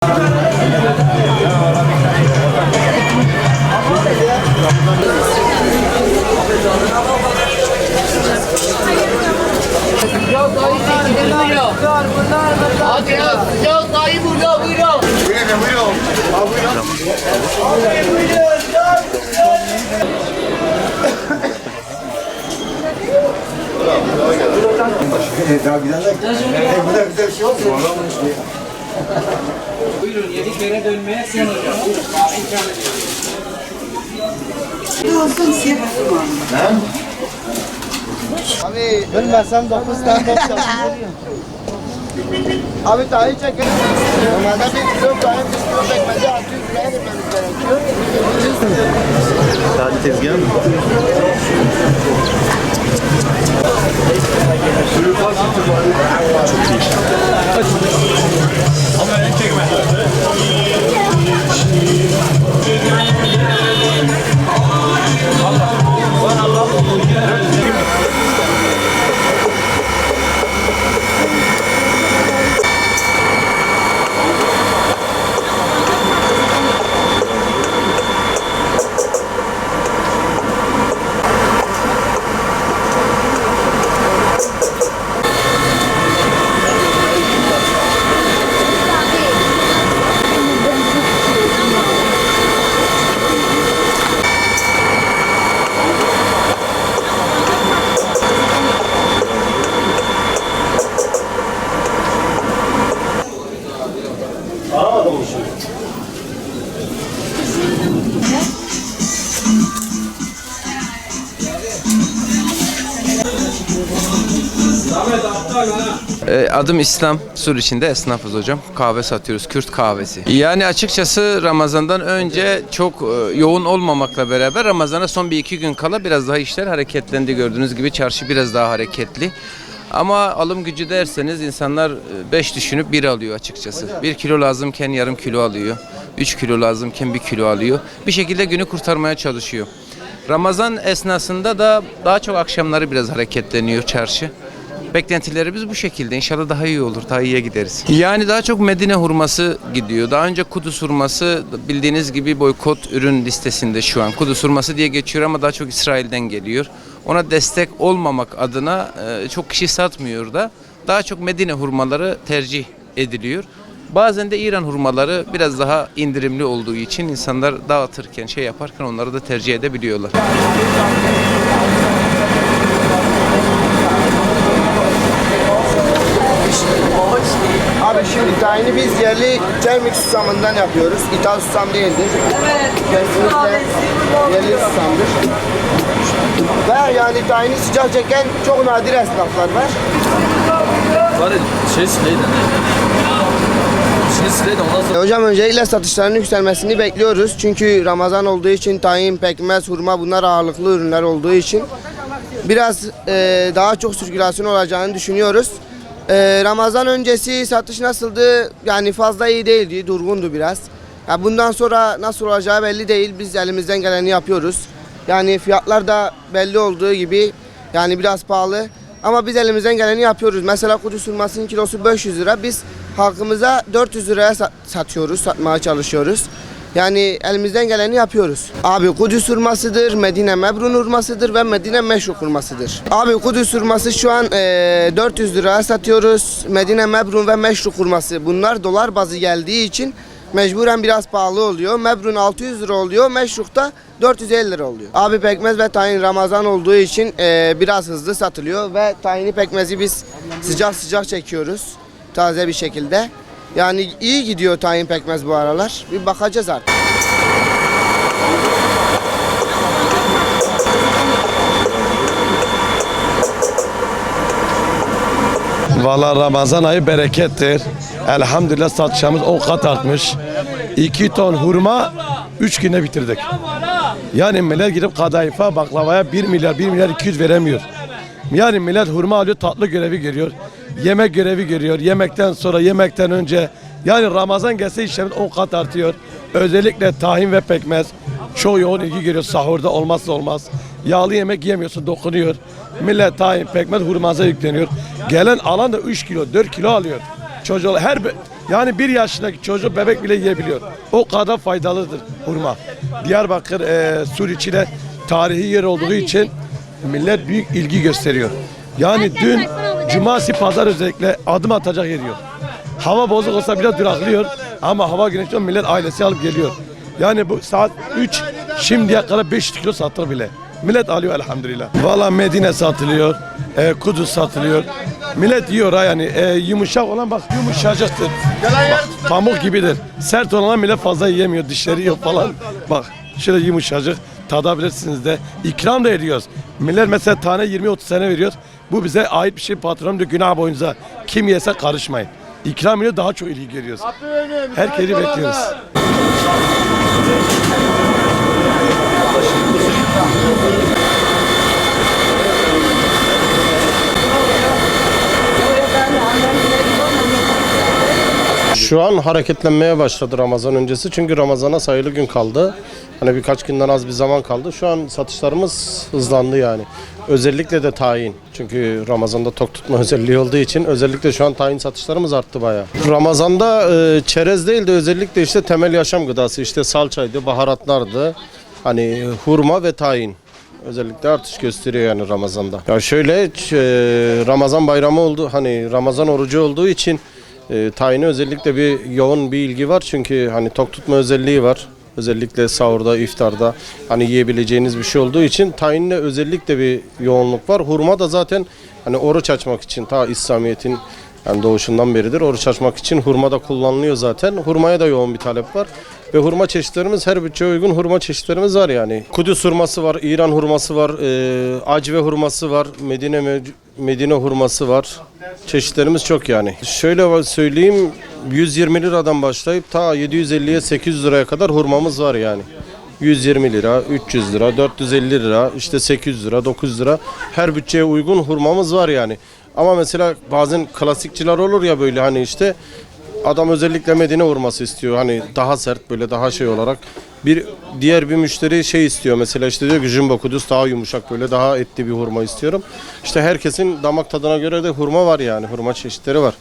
Hadi ya dayı burada buyurun. Buyurun. Buyurun yedik yere dönmeye son hocam. Abi bilmesem 9 tane top Abi dahi çekin. Normalde bir kilo dahi bir kilo pekmezi 600 liraya vermemiz gerekiyor. Sadece tezgah mı? Ama en çekme. Adım İslam, Sur içinde esnafız hocam. Kahve satıyoruz, Kürt kahvesi. Yani açıkçası Ramazan'dan önce çok yoğun olmamakla beraber Ramazan'a son 1-2 gün kala biraz daha işler hareketlendi. Gördüğünüz gibi çarşı biraz daha hareketli. Ama alım gücü derseniz insanlar 5 düşünüp 1 alıyor açıkçası. 1 kilo lazımken yarım kilo alıyor. 3 kilo lazımken 1 kilo alıyor. Bir şekilde günü kurtarmaya çalışıyor. Ramazan esnasında da daha çok akşamları biraz hareketleniyor çarşı. Beklentilerimiz bu şekilde. İnşallah daha iyi olur, daha iyiye gideriz. Yani daha çok Medine hurması gidiyor. Daha önce Kudüs hurması bildiğiniz gibi boykot ürün listesinde şu an. Kudüs hurması diye geçiyor ama daha çok İsrail'den geliyor. Ona destek olmamak adına çok kişi satmıyor da. Daha çok Medine hurmaları tercih ediliyor. Bazen de İran hurmaları biraz daha indirimli olduğu için insanlar dağıtırken, şey yaparken onları da tercih edebiliyorlar. Abi şimdi tayini biz yerli termik susamından yapıyoruz. İthal susam değildir. Evet. Kesinlikle yerli susamdır. Ve yani tayini sıcak çeken çok nadir esnaflar var. Var şey sileydi. Şimdi sileydi ondan sonra. Hocam öncelikle satışların yükselmesini bekliyoruz. Çünkü Ramazan olduğu için tayin, pekmez, hurma bunlar ağırlıklı ürünler olduğu için biraz daha çok sirkülasyon olacağını düşünüyoruz. Ramazan öncesi satış nasıldı? Yani fazla iyi değildi, durgundu biraz. Ya bundan sonra nasıl olacağı belli değil. Biz elimizden geleni yapıyoruz. Yani fiyatlar da belli olduğu gibi yani biraz pahalı. Ama biz elimizden geleni yapıyoruz. Mesela Kudüs hurmasının kilosu 500 lira. Biz halkımıza 400 liraya satıyoruz, satmaya çalışıyoruz. Yani elimizden geleni yapıyoruz. Abi Kudüs hurmasıdır, Medine Mebrun hurmasıdır ve Medine Meşruk hurmasıdır. Abi Kudüs hurması şu an 400 liraya satıyoruz. Medine Mebrun ve Meşruk hurması bunlar dolar bazı geldiği için mecburen biraz pahalı oluyor. Mebrun 600 lira oluyor, Meşruk da 450 lira oluyor. Abi pekmez ve tahin Ramazan olduğu için biraz hızlı satılıyor ve tahini pekmezi biz sıcak sıcak çekiyoruz. Taze bir şekilde. Yani iyi gidiyor tahin pekmez bu aralar. Bir bakacağız artık. Vallahi Ramazan ayı berekettir. Elhamdülillah satışımız 10 kat artmış. 2 ton hurma 3 günde bitirdik. Yani millet gidip kadayıfa, baklavaya 1 milyar 200 veremiyor. Yani millet hurma alıyor, tatlı görevi görüyor. Yemek görevi görüyor. Yemekten sonra, yemekten önce. Yani Ramazan gelse işlerimiz 10 kat artıyor. Özellikle tahin ve pekmez çok yoğun ilgi görüyor. Sahurda olmazsa olmaz. Yağlı yemek yemiyorsun, dokunuyor. Millet tahin, pekmez, hurmaza yükleniyor. Gelen alan da 3 kilo, 4 kilo alıyor. Çocuklar Yani 1 yaşındaki çocuk bebek bile yiyebiliyor. O kadar faydalıdır hurma. Diyarbakır Sur içinde tarihi yer olduğu için millet büyük ilgi gösteriyor. Yani dün cumartesi pazar özellikle adım atacak yer yok. Hava bozuk olsa biraz duraklıyor ama hava güneşli olsa millet ailesi alıp geliyor. Yani bu saat 3 şimdiye kadar 500 kilo sattık bile. Millet alıyor elhamdülillah. Valla Medine satılıyor, Kudüs satılıyor. Millet yiyor ha yani yumuşak olan bak yumuşacıktır. Bak, pamuk gibidir. Sert olan millet fazla yiyemiyor, dişleri yok falan. Bak şöyle yumuşacık tadabilirsiniz de. İkram da ediyoruz. Millet mesela tane 20-30 sene veriyor. Bu bize ait bir şey, patronum diyor günah boyunca. Kim yese karışmayın. İkram ile daha çok ilgi görüyoruz. Herkesi bekliyoruz. Şu an hareketlenmeye başladı Ramazan öncesi. Çünkü Ramazan'a sayılı gün kaldı. Hani birkaç günden az bir zaman kaldı. Şu an satışlarımız hızlandı yani. Özellikle de tahin. Çünkü Ramazan'da tok tutma özelliği olduğu için özellikle şu an tahin satışlarımız arttı bayağı. Ramazan'da çerez değil de özellikle işte temel yaşam gıdası. İşte salçaydı, baharatlardı. Hani hurma ve tahin. Özellikle artış gösteriyor yani Ramazan'da. Ya şöyle Ramazan bayramı oldu. Hani Ramazan orucu olduğu için tayine özellikle bir yoğun bir ilgi var çünkü hani tok tutma özelliği var. Özellikle sahurda, iftarda hani yiyebileceğiniz bir şey olduğu için tayinle özellikle bir yoğunluk var. Hurma da zaten hani oruç açmak için ta İslamiyet'in yani doğuşundan beridir oruç açmak için hurma da kullanılıyor zaten. Hurmaya da yoğun bir talep var. Ve hurma çeşitlerimiz her bütçeye uygun hurma çeşitlerimiz var yani. Kudüs hurması var, İran hurması var, Acve hurması var, Medine hurması var. Çeşitlerimiz çok yani. Şöyle söyleyeyim 120 liradan başlayıp ta 750'ye 800 liraya kadar hurmamız var yani. 120 lira, 300 lira, 450 lira, işte 800 lira, 900 lira her bütçeye uygun hurmamız var yani. Ama mesela bazen klasikçiler olur ya böyle hani işte adam özellikle Medine hurması istiyor. Hani daha sert böyle daha şey olarak. Diğer bir müşteri şey istiyor. Mesela işte diyor ki Jumbo Kudüs daha yumuşak böyle daha etli bir hurma istiyorum. İşte herkesin damak tadına göre de hurma var yani. Hurma çeşitleri var.